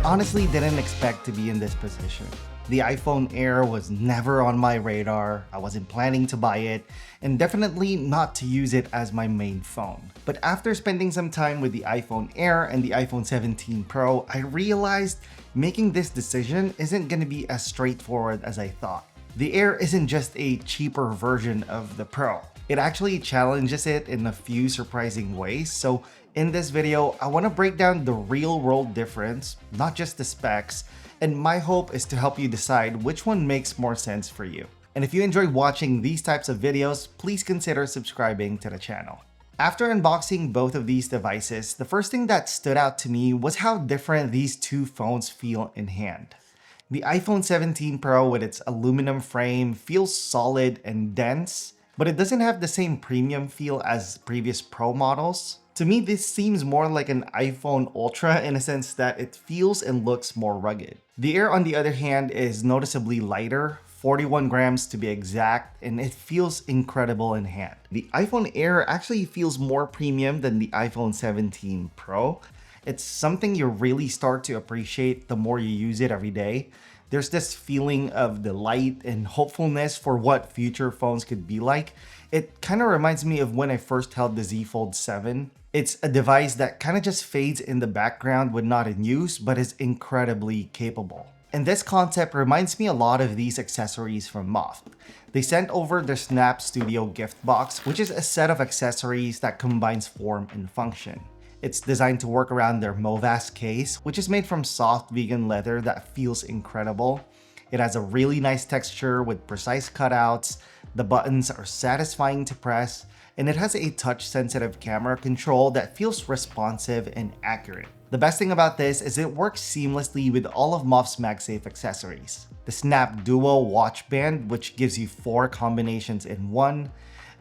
honestly didn't expect to be in this position. The iPhone Air was never on my radar, I wasn't planning to buy it, and definitely not to use it as my main phone. But after spending some time with the iPhone Air and the iPhone 17 Pro, I realized making this decision isn't going to be as straightforward as I thought. The Air isn't just a cheaper version of the Pro. It actually challenges it in a few surprising ways, so in this video, I want to break down the real-world difference, not just the specs, and my hope is to help you decide which one makes more sense for you. And if you enjoy watching these types of videos, please consider subscribing to the channel. After unboxing both of these devices, the first thing that stood out to me was how different these two phones feel in hand. The iPhone 17 Pro with its aluminum frame feels solid and dense, but it doesn't have the same premium feel as previous Pro models. To me, this seems more like an iPhone Ultra in a sense that it feels and looks more rugged. The Air, on the other hand, is noticeably lighter, 41 grams to be exact, and it feels incredible in hand. The iPhone Air actually feels more premium than the iPhone 17 Pro. It's something you really start to appreciate the more you use it every day. There's this feeling of delight and hopefulness for what future phones could be like. It kind of reminds me of when I first held the Z Fold 7. It's a device that kind of just fades in the background when not in use, but is incredibly capable. And this concept reminds me a lot of these accessories from Moft. They sent over their Snap Studio gift box, which is a set of accessories that combines form and function. It's designed to work around their Movas case, which is made from soft vegan leather that feels incredible. It has a really nice texture with precise cutouts, the buttons are satisfying to press, and it has a touch-sensitive camera control that feels responsive and accurate. The best thing about this is it works seamlessly with all of Moft's MagSafe accessories. The Snap Duo watch band, which gives you 4 combinations in one,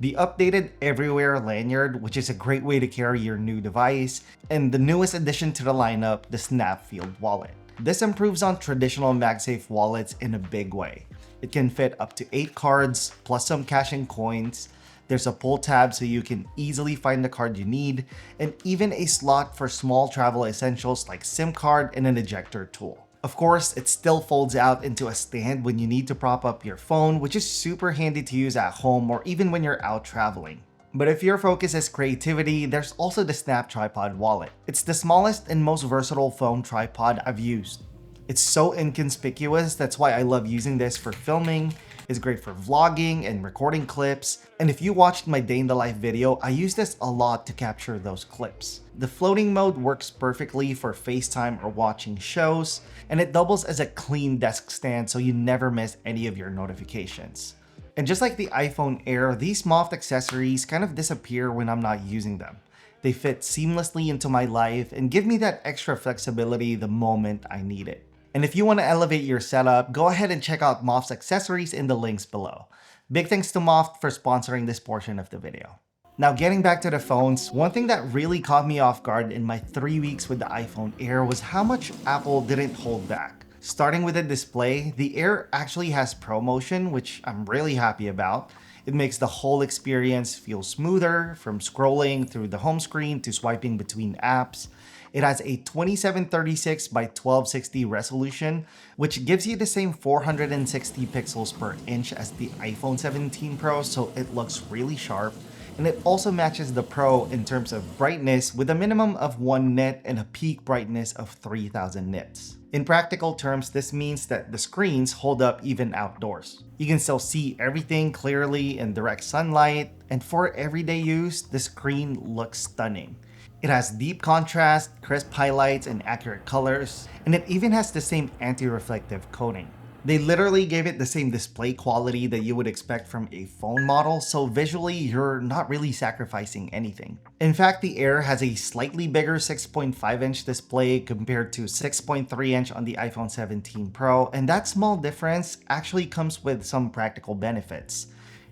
the updated Everywhere lanyard, which is a great way to carry your new device, and the newest addition to the lineup, the Snap Field wallet. This improves on traditional MagSafe wallets in a big way. It can fit up to 8 cards, plus some cash and coins. There's a pull tab so you can easily find the card you need, and even a slot for small travel essentials like SIM card and an ejector tool. Of course, it still folds out into a stand when you need to prop up your phone, which is super handy to use at home or even when you're out traveling. But if your focus is creativity, there's also the Snap Tripod Wallet. It's the smallest and most versatile phone tripod I've used. It's so inconspicuous, that's why I love using this for filming. It's great for vlogging and recording clips, and if you watched my day in the life video, I use this a lot to capture those clips. The floating mode works perfectly for FaceTime or watching shows, and it doubles as a clean desk stand so you never miss any of your notifications. And just like the iPhone Air, these Moft accessories kind of disappear when I'm not using them. They fit seamlessly into my life and give me that extra flexibility the moment I need it. And if you want to elevate your setup, go ahead and check out Moft's accessories in the links below. Big thanks to Moft for sponsoring this portion of the video. Now getting back to the phones, one thing that really caught me off guard in my 3 weeks with the iPhone Air was how much Apple didn't hold back. Starting with the display, the Air actually has ProMotion, which I'm really happy about. It makes the whole experience feel smoother, from scrolling through the home screen to swiping between apps. It has a 2736 by 1260 resolution, which gives you the same 460 pixels per inch as the iPhone 17 Pro, so it looks really sharp. And it also matches the Pro in terms of brightness with a minimum of 1 nit and a peak brightness of 3000 nits. In practical terms, this means that the screens hold up even outdoors. You can still see everything clearly in direct sunlight, and for everyday use, the screen looks stunning. It has deep contrast, crisp highlights, and accurate colors, and it even has the same anti-reflective coating. They literally gave it the same display quality that you would expect from a phone model, so visually you're not really sacrificing anything. In fact, the Air has a slightly bigger 6.5-inch display compared to 6.3-inch on the iPhone 17 Pro, and that small difference actually comes with some practical benefits.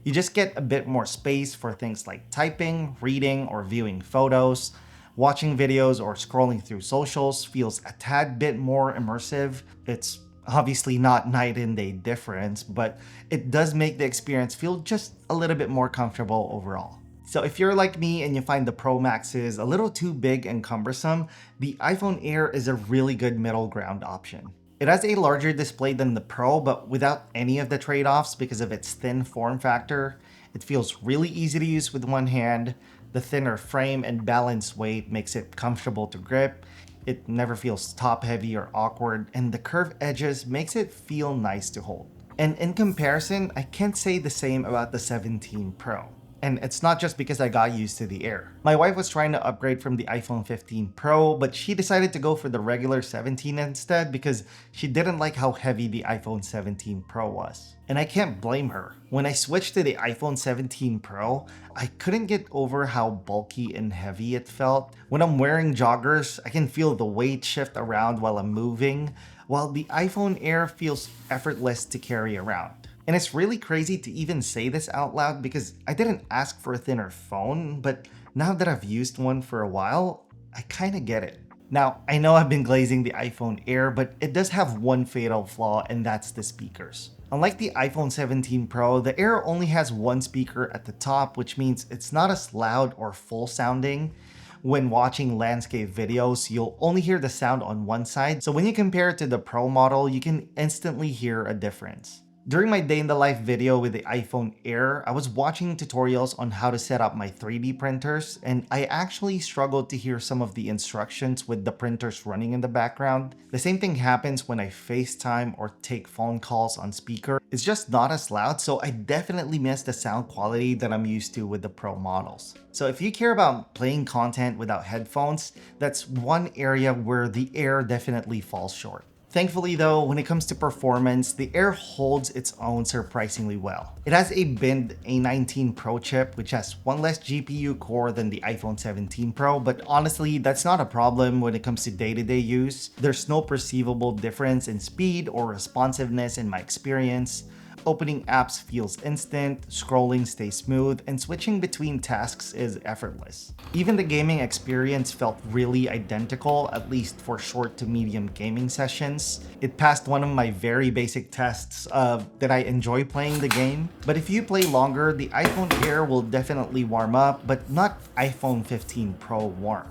You just get a bit more space for things like typing, reading, or viewing photos. Watching videos or scrolling through socials feels a tad bit more immersive. It's obviously not night and day difference, but it does make the experience feel just a little bit more comfortable overall. So if you're like me and you find the Pro Maxes a little too big and cumbersome, the iPhone Air is a really good middle ground option. It has a larger display than the Pro, but without any of the trade-offs because of its thin form factor. It feels really easy to use with one hand. The thinner frame and balanced weight makes it comfortable to grip. It never feels top-heavy or awkward, and the curved edges makes it feel nice to hold. And in comparison, I can't say the same about the 17 Pro. And it's not just because I got used to the Air. My wife was trying to upgrade from the iPhone 15 Pro, but she decided to go for the regular 17 instead because she didn't like how heavy the iPhone 17 Pro was. And I can't blame her. When I switched to the iPhone 17 Pro, I couldn't get over how bulky and heavy it felt. When I'm wearing joggers, I can feel the weight shift around while I'm moving, while the iPhone Air feels effortless to carry around. And it's really crazy to even say this out loud because I didn't ask for a thinner phone, but now that I've used one for a while, I kinda get it. Now, I know I've been glazing the iPhone Air, but it does have one fatal flaw, and that's the speakers. Unlike the iPhone 17 Pro, the Air only has one speaker at the top, which means it's not as loud or full sounding. When watching landscape videos, you'll only hear the sound on one side, so when you compare it to the Pro model, you can instantly hear a difference. During my day in the life video with the iPhone Air, I was watching tutorials on how to set up my 3D printers, and I actually struggled to hear some of the instructions with the printers running in the background. The same thing happens when I FaceTime or take phone calls on speaker. It's just not as loud, so I definitely miss the sound quality that I'm used to with the Pro models. So if you care about playing content without headphones, that's one area where the Air definitely falls short. Thankfully though, when it comes to performance, the Air holds its own surprisingly well. It has a binned A19 Pro chip, which has one less GPU core than the iPhone 17 Pro, but honestly, that's not a problem when it comes to day-to-day use. There's no perceivable difference in speed or responsiveness in my experience. Opening apps feels instant, scrolling stays smooth, and switching between tasks is effortless. Even the gaming experience felt really identical, at least for short to medium gaming sessions. It passed one of my very basic tests of did I enjoy playing the game? But if you play longer, the iPhone Air will definitely warm up, but not iPhone 15 Pro warm.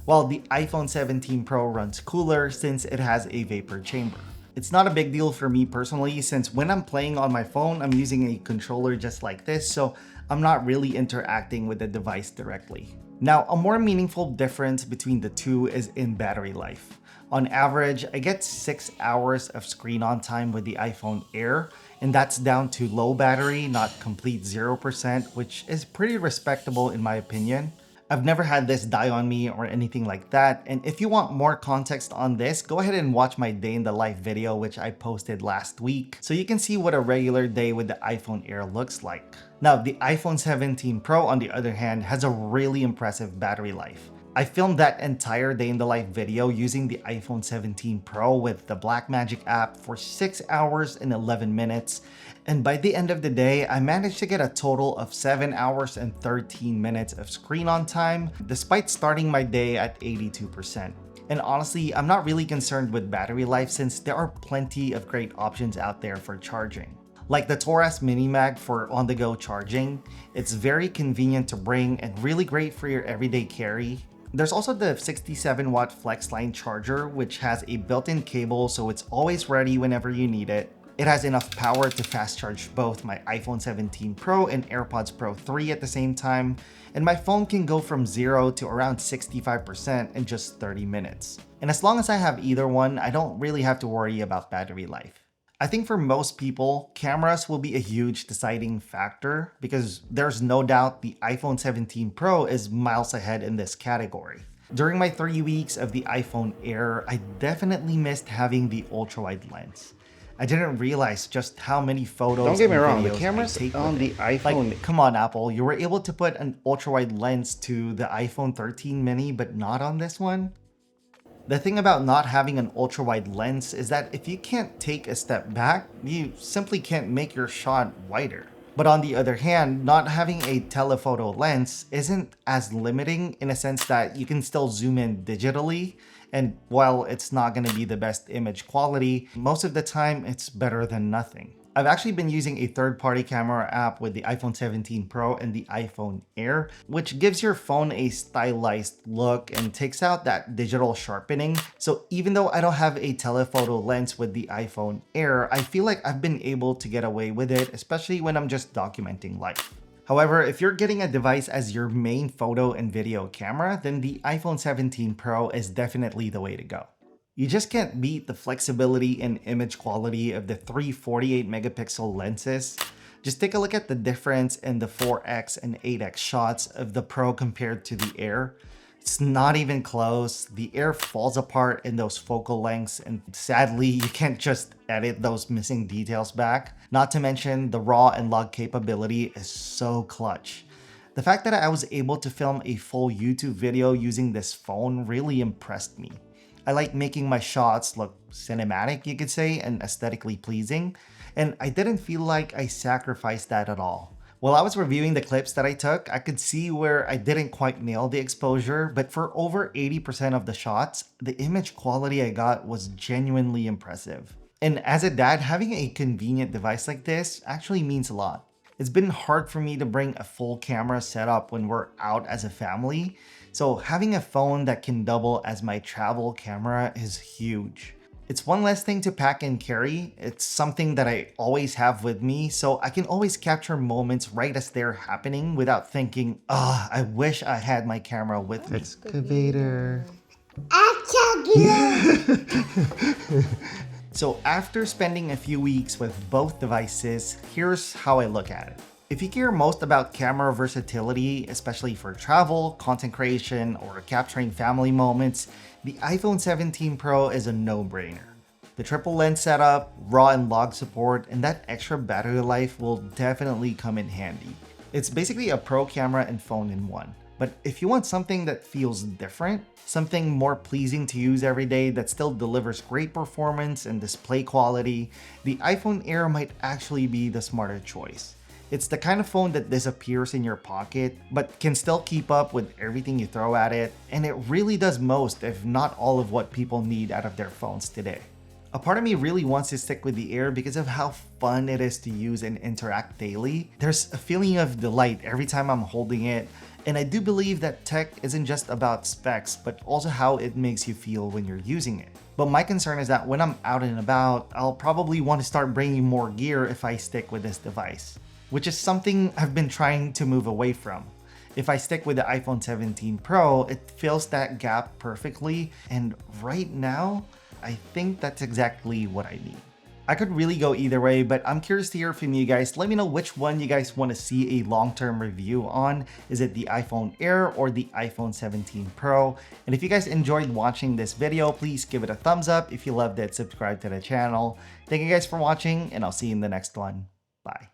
While the iPhone 17 Pro runs cooler since it has a vapor chamber. It's not a big deal for me personally since when I'm playing on my phone, I'm using a controller just like this, so I'm not really interacting with the device directly. Now, a more meaningful difference between the two is in battery life. On average, I get 6 hours of screen on time with the iPhone Air, and that's down to low battery, not complete 0%, which is pretty respectable in my opinion. I've never had this die on me or anything like that, and if you want more context on this, go ahead and watch my day in the life video which I posted last week so you can see what a regular day with the iPhone Air looks like. Now, the iPhone 17 Pro on the other hand has a really impressive battery life. I filmed that entire day in the life video using the iPhone 17 Pro with the Blackmagic app for 6 hours and 11 minutes, and by the end of the day, I managed to get a total of 7 hours and 13 minutes of screen on time, despite starting my day at 82%. And honestly, I'm not really concerned with battery life since there are plenty of great options out there for charging. Like the Thougts Mini Mag for on-the-go charging, it's very convenient to bring and really great for your everyday carry. There's also the 67-watt FlexLine charger, which has a built-in cable so it's always ready whenever you need it. It has enough power to fast charge both my iPhone 17 Pro and AirPods Pro 3 at the same time, and my phone can go from 0 to around 65% in just 30 minutes. And as long as I have either one, I don't really have to worry about battery life. I think for most people, cameras will be a huge deciding factor because there's no doubt the iPhone 17 Pro is miles ahead in this category. During my 3 weeks of the iPhone Air, I definitely missed having the ultra-wide lens. I didn't realize just how many photos. Don't get me and wrong, the videos cameras I take on with the it. iPhone. Like, come on, Apple, you were able to put an ultra-wide lens to the iPhone 13 mini, but not on this one? The thing about not having an ultra-wide lens is that if you can't take a step back, you simply can't make your shot wider. But on the other hand, not having a telephoto lens isn't as limiting in a sense that you can still zoom in digitally, and while it's not going to be the best image quality, most of the time it's better than nothing. I've actually been using a third-party camera app with the iPhone 17 Pro and the iPhone Air, which gives your phone a stylized look and takes out that digital sharpening. So even though I don't have a telephoto lens with the iPhone Air, I feel like I've been able to get away with it, especially when I'm just documenting life. However, if you're getting a device as your main photo and video camera, then the iPhone 17 Pro is definitely the way to go. You just can't beat the flexibility and image quality of the three 48 megapixel lenses. Just take a look at the difference in the 4x and 8x shots of the Pro compared to the Air. It's not even close. The Air falls apart in those focal lengths, and sadly, you can't just edit those missing details back. Not to mention, the RAW and log capability is so clutch. The fact that I was able to film a full YouTube video using this phone really impressed me. I like making my shots look cinematic, you could say, and aesthetically pleasing, and I didn't feel like I sacrificed that at all. While I was reviewing the clips that I took, I could see where I didn't quite nail the exposure, but for over 80% of the shots, the image quality I got was genuinely impressive. And as a dad, having a convenient device like this actually means a lot. It's been hard for me to bring a full camera setup when we're out as a family, so having a phone that can double as my travel camera is huge. It's one less thing to pack and carry. It's something that I always have with me, so I can always capture moments right as they're happening without thinking, I wish I had my camera with me. Excavator. So after spending a few weeks with both devices, here's how I look at it. If you care most about camera versatility, especially for travel, content creation, or capturing family moments, the iPhone 17 Pro is a no-brainer. The triple lens setup, RAW and log support, and that extra battery life will definitely come in handy. It's basically a pro camera and phone in one. But if you want something that feels different, something more pleasing to use every day that still delivers great performance and display quality, the iPhone Air might actually be the smarter choice. It's the kind of phone that disappears in your pocket, but can still keep up with everything you throw at it, and it really does most, if not all, of what people need out of their phones today. A part of me really wants to stick with the Air because of how fun it is to use and interact daily. There's a feeling of delight every time I'm holding it, and I do believe that tech isn't just about specs, but also how it makes you feel when you're using it. But my concern is that when I'm out and about, I'll probably want to start bringing more gear if I stick with this device, which is something I've been trying to move away from. If I stick with the iPhone 17 Pro, it fills that gap perfectly, and right now, I think that's exactly what I need. I could really go either way, but I'm curious to hear from you guys. Let me know which one you guys want to see a long-term review on. Is it the iPhone Air or the iPhone 17 Pro? And if you guys enjoyed watching this video, please give it a thumbs up. If you loved it, subscribe to the channel. Thank you guys for watching, and I'll see you in the next one. Bye.